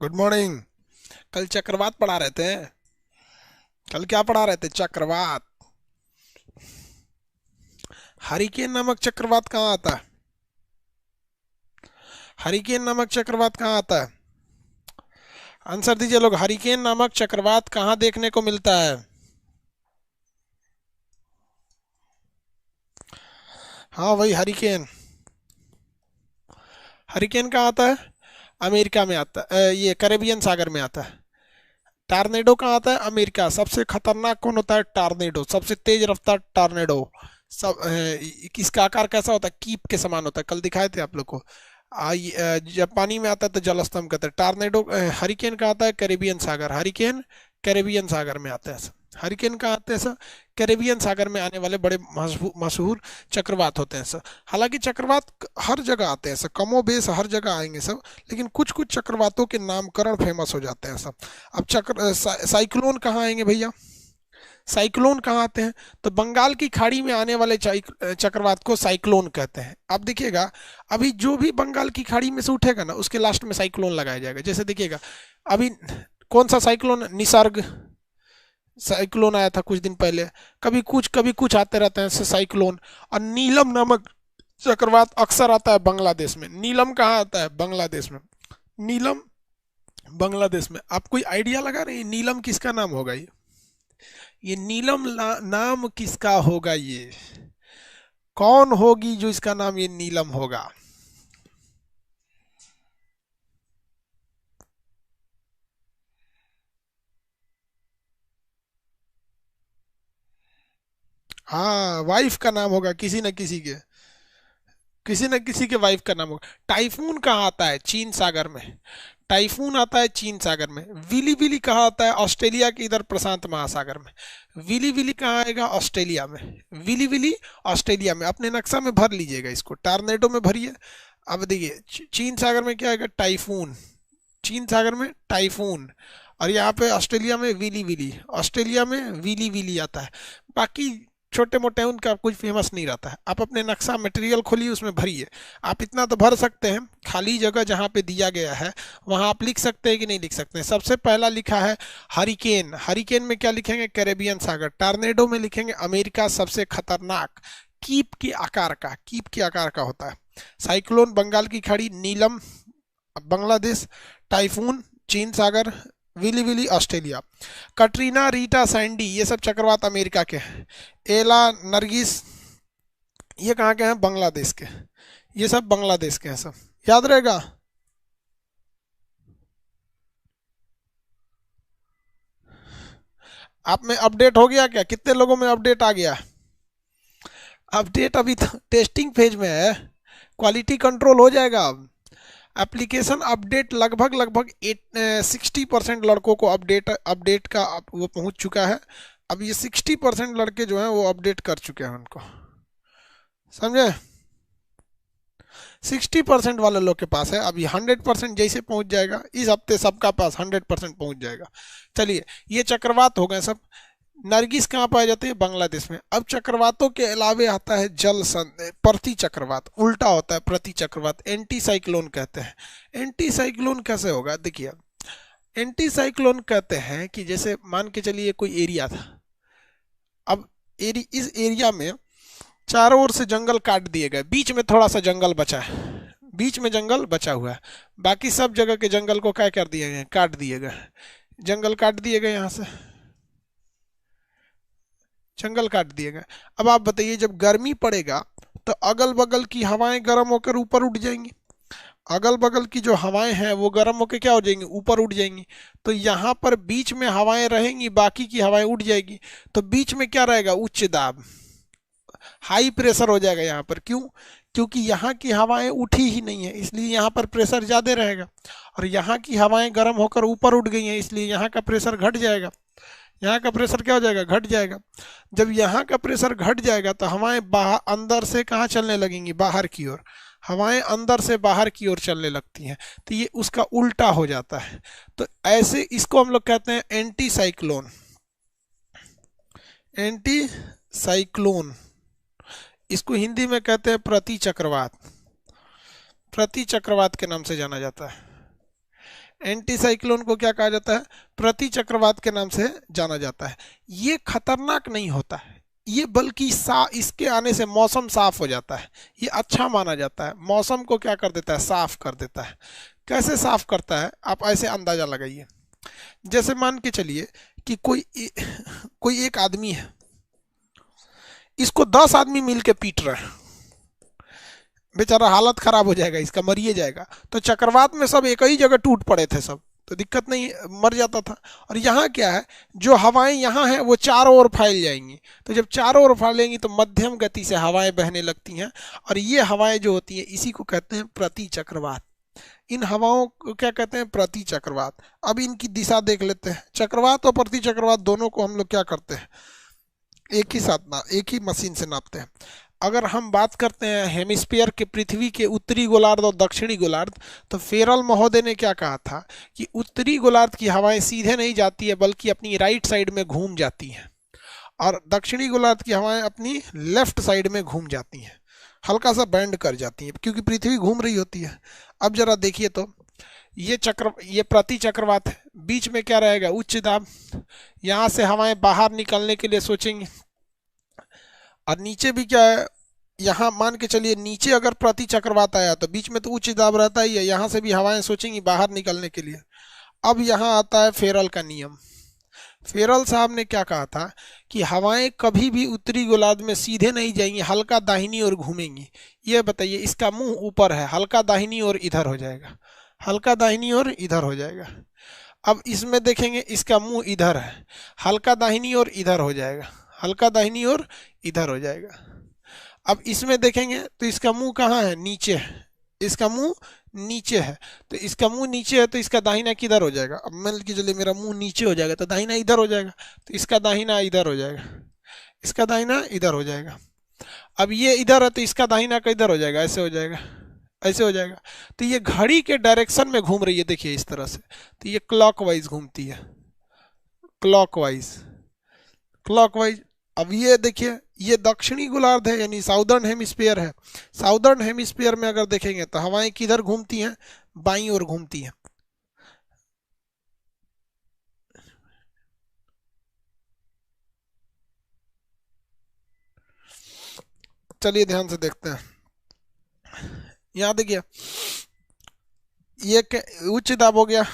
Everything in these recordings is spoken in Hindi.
Good morning. कल चक्रवात पढ़ा रहे थे। कल क्या पढ़ा रहे थे? चक्रवात। हरिकेन नामक चक्रवात कहाँ आता है? हरिकेन नामक चक्रवात कहाँ आता है? आंसर दीजिए लोग, हरिकेन नामक चक्रवात कहाँ देखने को मिलता है? हाँ वही हरिकेन। हरिकेन कहाँ आता है? अमेरिका में आता है। ये कैरेबियन सागर में आता है। टार्नेडो कहाँ आता है? अमेरिका। सबसे खतरनाक कौन होता है? टार्नेडो। सबसे तेज रफ्तार टार्नेडो। सब इसका आकार कैसा होता है? कीप के समान होता है। कल दिखाए थे आप लोग को। जब पानी में आता है तो जलस्तंभ कहते हैं। टार्नेडो हरिकेन कहाँ आता है? कैरेबियन सागर। हरिकेन कैरेबियन सागर में आता है सर। हरिकेन कहाँ आते हैं सर? कैरेबियन सागर में आने वाले बड़े मशहूर चक्रवात होते हैं सर। हालांकि चक्रवात हर जगह आते हैं सर, कमो बेश हर जगह आएंगे सब। लेकिन कुछ कुछ चक्रवातों के नामकरण फेमस हो जाते हैं सब। अब साइक्लोन कहाँ आएंगे भैया? साइक्लोन कहाँ आते हैं? तो बंगाल की खाड़ी में आने वाले चक्रवात को साइक्लोन कहते हैं। अब देखिएगा, अभी जो भी बंगाल की खाड़ी में से उठेगा ना, उसके लास्ट में साइक्लोन लगाया जाएगा। जैसे देखिएगा, अभी कौन सा साइक्लोन? निसर्ग साइक्लोन आया था कुछ दिन पहले। कभी कुछ आते रहते हैं साइक्लोन। और नीलम नामक चक्रवात अक्सर आता है बांग्लादेश में। नीलम कहाँ आता है? बांग्लादेश में। नीलम बांग्लादेश में। आप कोई आइडिया लगा रहे हैं नीलम किसका नाम होगा? ये नीलम नाम किसका होगा? ये कौन होगी जो इसका नाम ये नीलम होगा? हाँ, वाइफ का नाम होगा किसी न किसी के। किसी न किसी के वाइफ का नाम होगा। टाइफून कहाँ आता है? चीन सागर में। टाइफून आता है चीन सागर में। विली विली कहाँ आता है? ऑस्ट्रेलिया के इधर प्रशांत महासागर में। विली विली कहाँ आएगा? ऑस्ट्रेलिया में। विली विली ऑस्ट्रेलिया में। अपने नक्शा में भर लीजिएगा इसको, टार्नेडो में भरिए। अब देखिए, चीन सागर में क्या आएगा? टाइफून। चीन सागर में टाइफून। और यहाँ पे ऑस्ट्रेलिया में विली विली। ऑस्ट्रेलिया में विली विली आता है। बाकी छोटे मोटे हैं, उनका कुछ फेमस नहीं रहता है। आप अपने नक्शा मटेरियल खोलिए, उसमें भरिए। आप इतना तो भर सकते हैं, खाली जगह जहाँ पे दिया गया है वहाँ आप लिख सकते हैं कि नहीं लिख सकते हैं? सबसे पहला लिखा है हरिकेन। हरिकेन में क्या लिखेंगे? कैरेबियन सागर। टार्नेडो में लिखेंगे अमेरिका सबसे खतरनाक। कीप के आकार का, कीप के आकार का होता है। साइक्लोन बंगाल की खाड़ी। नीलम बांग्लादेश। टाइफून चीन सागर। Willy Willy Australia. Katrina, Rita, Sandy ये सब चक्रवात अमेरिका के हैं। एला, नरगिस ये कहाँ के हैं? बांग्लादेश के। ये सब बांग्लादेश के हैं सब। याद रहेगा। आप में अपडेट हो गया क्या? कितने लोगों में अपडेट आ गया? अपडेट अभी तो टेस्टिंग फेज में है। क्वालिटी कंट्रोल हो जाएगा अब। एप्लीकेशन अपडेट लगभग लगभग 60% लड़कों को अपडेट अपडेट का वो पहुंच चुका है। अब ये 60% लड़के जो हैं वो अपडेट कर चुके हैं उनको। समझे? 60% वाले लोग के पास है। अभी 100% जैसे पहुंच जाएगा इस हफ्ते, सबका पास 100% पहुंच जाएगा। चलिए, ये चक्रवात हो गए सब। नरगिस कहाँ पाए जाते हैं? बांग्लादेश में। अब चक्रवातों के अलावे आता है प्रति चक्रवात। उल्टा होता है प्रति चक्रवात, एंटी साइक्लोन कहते हैं। एंटी साइक्लोन कैसे होगा? देखिए, एंटी साइक्लोन कहते हैं कि जैसे मान के चलिए कोई एरिया था। अब इस एरिया में चारों ओर से जंगल काट दिए गए, बीच में थोड़ा सा जंगल बचा है। बीच में जंगल बचा हुआ है। बाकी सब जगह के जंगल को क्या कर दिए गए? काट दिए गए। जंगल काट दिए गए यहाँ से। जंगल काट दिए गए। अब आप बताइए, जब गर्मी पड़ेगा तो अगल बगल की हवाएं गर्म होकर ऊपर उठ जाएंगी। अगल बगल की जो हवाएं हैं वो गर्म होकर क्या हो जाएंगी? ऊपर उठ जाएंगी। तो यहाँ पर बीच में हवाएं रहेंगी, बाकी की हवाएं उठ जाएगी। तो बीच में क्या रहेगा? उच्च दाब, हाई प्रेशर हो जाएगा यहाँ पर। क्यों? क्योंकि यहाँ की हवाएं उठी ही नहीं है, इसलिए यहाँ पर प्रेशर ज़्यादा रहेगा। और यहाँ की हवाएं गर्म होकर ऊपर उठ गई हैं, इसलिए यहाँ का प्रेशर घट जाएगा। यहाँ का प्रेशर क्या हो जाएगा? घट जाएगा। जब यहाँ का प्रेशर घट जाएगा तो हवाएं बाहर अंदर से कहाँ चलने लगेंगी? बाहर की ओर। हवाएं अंदर से बाहर की ओर चलने लगती हैं। तो ये उसका उल्टा हो जाता है। तो ऐसे इसको हम लोग कहते हैं एंटी साइक्लोन। Anti cyclone. इसको हिंदी में कहते हैं प्रति चक्रवात। प्रति चक्रवात के नाम से जाना जाता है। एंटी साइक्लोन को क्या कहा जाता है? प्रति चक्रवात के नाम से जाना जाता है। ये खतरनाक नहीं होता है, ये बल्कि इसके आने से मौसम साफ हो जाता है, ये अच्छा माना जाता है। मौसम को क्या कर देता है? साफ कर देता है। कैसे साफ करता है आप ऐसे अंदाजा लगाइए। जैसे मान के चलिए कि कोई एक आदमी है, इसको 10 आदमी मिलके पीट रहे हैं, बेचारा हालत खराब हो जाएगा, इसका मरिए जाएगा। तो चक्रवात में सब एक ही जगह टूट पड़े थे सब, तो दिक्कत नहीं, मर जाता था। और यहाँ क्या है, जो हवाएं यहाँ हैं वो चारों ओर फैल जाएंगी। तो जब चारों ओर फैलेंगी तो मध्यम गति से हवाएं बहने लगती हैं, और ये हवाएं जो होती हैं इसी को कहते हैं प्रति चक्रवात। इन हवाओं को क्या कहते हैं? प्रति चक्रवात। अब इनकी दिशा देख लेते हैं। चक्रवात और प्रति चक्रवात दोनों को हम लोग क्या करते हैं? एक ही मशीन से नापते हैं। अगर हम बात करते हैं हेमिस्फीयर के, पृथ्वी के उत्तरी गोलार्ध और दक्षिणी गोलार्ध, तो फेरल महोदय ने क्या कहा था कि उत्तरी गोलार्ध की हवाएं सीधे नहीं जाती है बल्कि अपनी राइट साइड में घूम जाती हैं, और दक्षिणी गोलार्ध की हवाएं अपनी लेफ्ट साइड में घूम जाती हैं, हल्का सा बैंड कर जाती हैं, क्योंकि पृथ्वी घूम रही होती है। अब जरा देखिए तो ये प्रति चक्रवात है, बीच में क्या रहेगा? उच्च दाब। यहाँ से हवाएं बाहर निकलने के लिए सोचेंगी, और नीचे भी क्या है? यहाँ मान के चलिए नीचे अगर प्रति चक्रवात आया तो बीच में तो उच्च दाब रहता ही है, यहाँ से भी हवाएं सोचेंगी बाहर निकलने के लिए। अब यहाँ आता है फेरल का नियम। फेरल साहब ने क्या कहा था कि हवाएं कभी भी उत्तरी गोलार्ध में सीधे नहीं जाएंगी, हल्का दाहिनी ओर घूमेंगी। ये बताइए, इसका मुंह ऊपर है, हल्का दाहिनी ओर इधर हो जाएगा, हल्का दाहिनी ओर इधर हो जाएगा। अब इसमें देखेंगे, इसका मुंह इधर है, हल्का दाहिनी ओर इधर हो जाएगा, हल्का दाहिनी ओर इधर हो जाएगा। अब इसमें देखेंगे तो इसका मुंह कहाँ है? नीचे है, इसका मुंह नीचे है। तो इसका मुंह नीचे है तो इसका दाहिना किधर हो जाएगा? अब मान लीजिए चलिए मेरा मुंह नीचे हो जाएगा तो दाहिना इधर हो जाएगा, तो इसका दाहिना इधर हो जाएगा, इसका दाहिना इधर हो जाएगा। अब ये इधर है तो इसका दाहिना का इधर हो जाएगा, ऐसे हो जाएगा, ऐसे हो जाएगा। तो ये घड़ी के डायरेक्शन में घूम रही है, देखिए इस तरह से। तो ये क्लॉकवाइज घूमती है, क्लॉकवाइज, क्लॉकवाइज। अब ये देखिए, ये दक्षिणी गोलार्ध है, यानी साउदर्न हेमिस्फीयर है। साउदर्न हेमिस्फीयर में अगर देखेंगे तो हवाएं किधर घूमती हैं? बाईं ओर घूमती हैं। चलिए ध्यान से देखते हैं। यहां देखिए, ये उच्च दाब हो गया।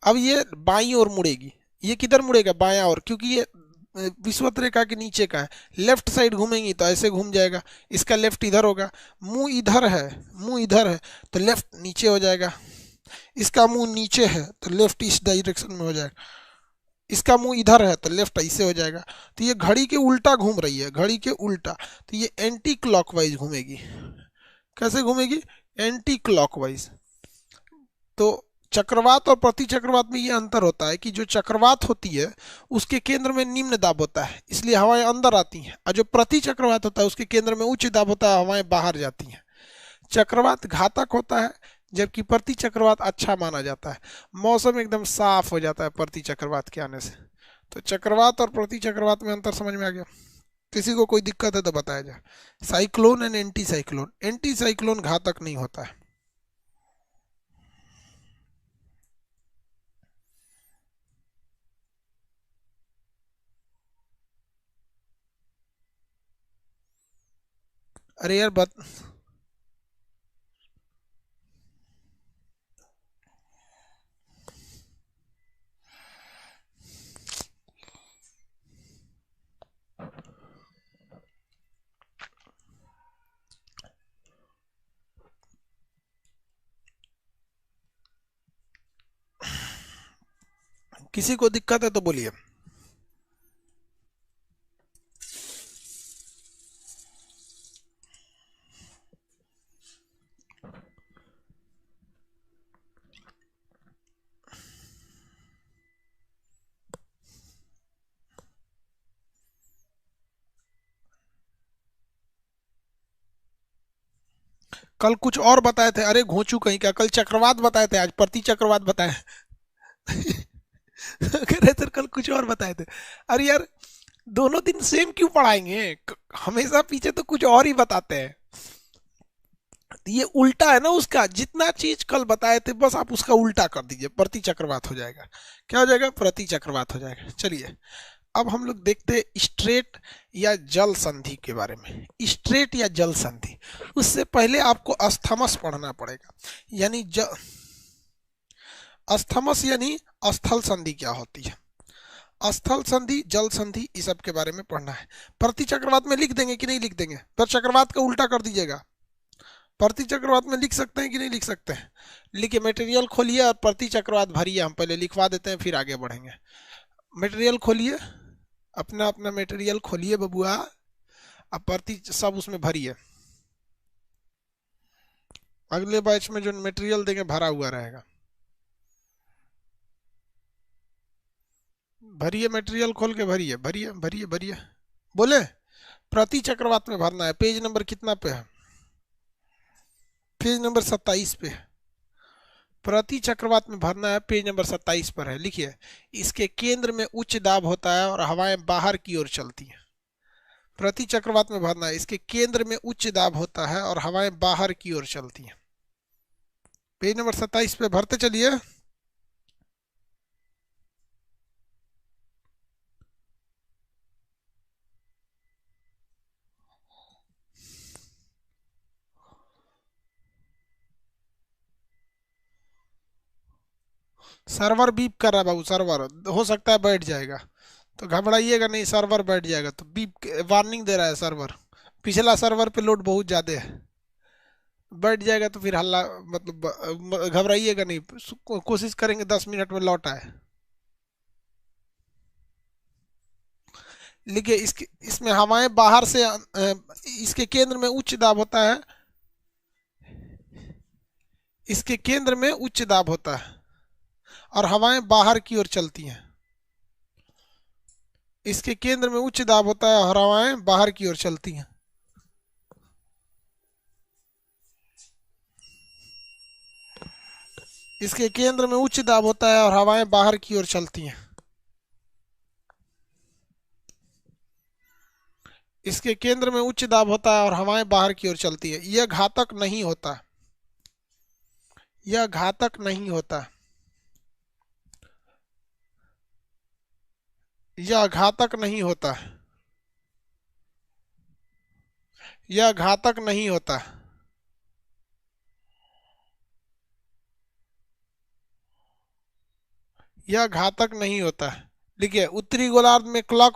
अब ये बाईं ओर मुड़ेगी, ये किधर मुड़ेगा? बायां ओर, क्योंकि ये विषुवत रेखा के नीचे का है। लेफ्ट साइड घूमेंगी तो ऐसे घूम जाएगा, इसका लेफ्ट इधर होगा। मुंह इधर है, मुंह इधर है तो लेफ्ट नीचे हो जाएगा। इसका मुंह नीचे है तो लेफ्ट इस डायरेक्शन में हो जाएगा। इसका मुंह इधर है तो लेफ्ट ऐसे हो जाएगा। तो ये घड़ी के उल्टा घूम रही है, घड़ी के उल्टा। तो ये एंटी क्लॉकवाइज घूमेगी। कैसे घूमेगी? Anti clockwise. तो चक्रवात और प्रति चक्रवात में ये अंतर होता है कि जो चक्रवात होती है उसके केंद्र में निम्न दाब होता है, इसलिए हवाएं अंदर आती हैं, और जो प्रति चक्रवात होता है उसके केंद्र में उच्च दाब होता है, हवाएं बाहर जाती हैं। चक्रवात घातक होता है जबकि प्रति चक्रवात अच्छा माना जाता है। मौसम एकदम साफ हो जाता है प्रति चक्रवात के आने से। तो चक्रवात और प्रति चक्रवात में अंतर समझ में आ गया? किसी को कोई दिक्कत है तो बताया जाए। Cyclone and anti cyclone. Anti cyclone घातक नहीं होता है। अरे यार किसी को दिक्कत है तो बोलिए। कल कुछ और बताए थे, अरे घोंचू कहीं का। कल चक्रवात बताए थे, आज प्रति चक्रवात बताए। कह रहे थे कल कुछ और बताए थे। अरे यार, दोनों दिन सेम क्यों पढ़ाएंगे? हमेशा पीछे तो कुछ और ही बताते हैं। ये उल्टा है ना उसका, जितना चीज कल बताए थे बस आप उसका उल्टा कर दीजिए, प्रति चक्रवात हो जाएगा। क्या हो जाएगा? प्रति चक्रवात हो जाएगा। चलिए अब हम लोग देखते हैं स्ट्रेट या जल संधि के बारे में। स्ट्रेट या जल संधि, उससे पहले आपको अस्थमस पढ़ना पड़ेगा। यानी अस्थमस यानी स्थल संधि क्या होती है, स्थल संधि, जल संधि, इस सब के बारे में पढ़ना है। प्रति चक्रवात में लिख देंगे कि नहीं लिख देंगे? पर चक्रवात का उल्टा कर दीजिएगा। प्रति चक्रवात में लिख सकते हैं कि नहीं लिख सकते हैं? लिखिए, मटेरियल खोलिए और प्रति चक्रवात भरिए। हम पहले लिखवा देते हैं फिर आगे बढ़ेंगे। मटेरियल खोलिए, अपना अपना मटेरियल खोलिए बबुआ, अब प्रति सब उसमें भरिए। अगले बैच में जो मटेरियल देंगे भरा हुआ रहेगा। भरिए, मटेरियल खोल के भरिए, भरिए भरिए भरिए। बोले प्रति चक्रवात में भरना है। पेज नंबर कितना पे है? पेज नंबर 27 पे है। प्रति चक्रवात में भरना है, पेज नंबर 27 पर है। लिखिए, इसके केंद्र में उच्च दाब होता है और हवाएं बाहर की ओर चलती हैं। प्रति चक्रवात में भरना है, इसके केंद्र में उच्च दाब होता है और हवाएं बाहर की ओर चलती हैं। पेज नंबर 27 पे भरते चलिए। सर्वर बीप कर रहा है बाबू, सर्वर हो सकता है बैठ जाएगा, तो घबराइएगा नहीं, सर्वर बैठ जाएगा। तो बीप वार्निंग दे रहा है सर्वर, पिछला सर्वर पे लोड बहुत ज्यादा है, बैठ जाएगा तो फिर हल्ला, मतलब घबराइएगा नहीं, कोशिश करेंगे 10 मिनट में लौट आए। लिखिए, इसमें हवाएं बाहर से इसके केंद्र में उच्च दाब होता है, इसके केंद्र में उच्च दाब होता है और हवाएं बाहर की ओर चलती हैं। इसके केंद्र में उच्च दाब होता है और हवाएं बाहर की ओर चलती हैं। इसके केंद्र में उच्च दाब होता है और हवाएं बाहर की ओर चलती हैं। इसके केंद्र में उच्च दाब होता है और हवाएं बाहर की ओर चलती है। यह घातक नहीं होता, यह घातक नहीं होता, यह घातक नहीं होता, यह घातक नहीं होता। यह घातक नहीं होता। देखिए, उत्तरी गोलार्ध में क्लॉक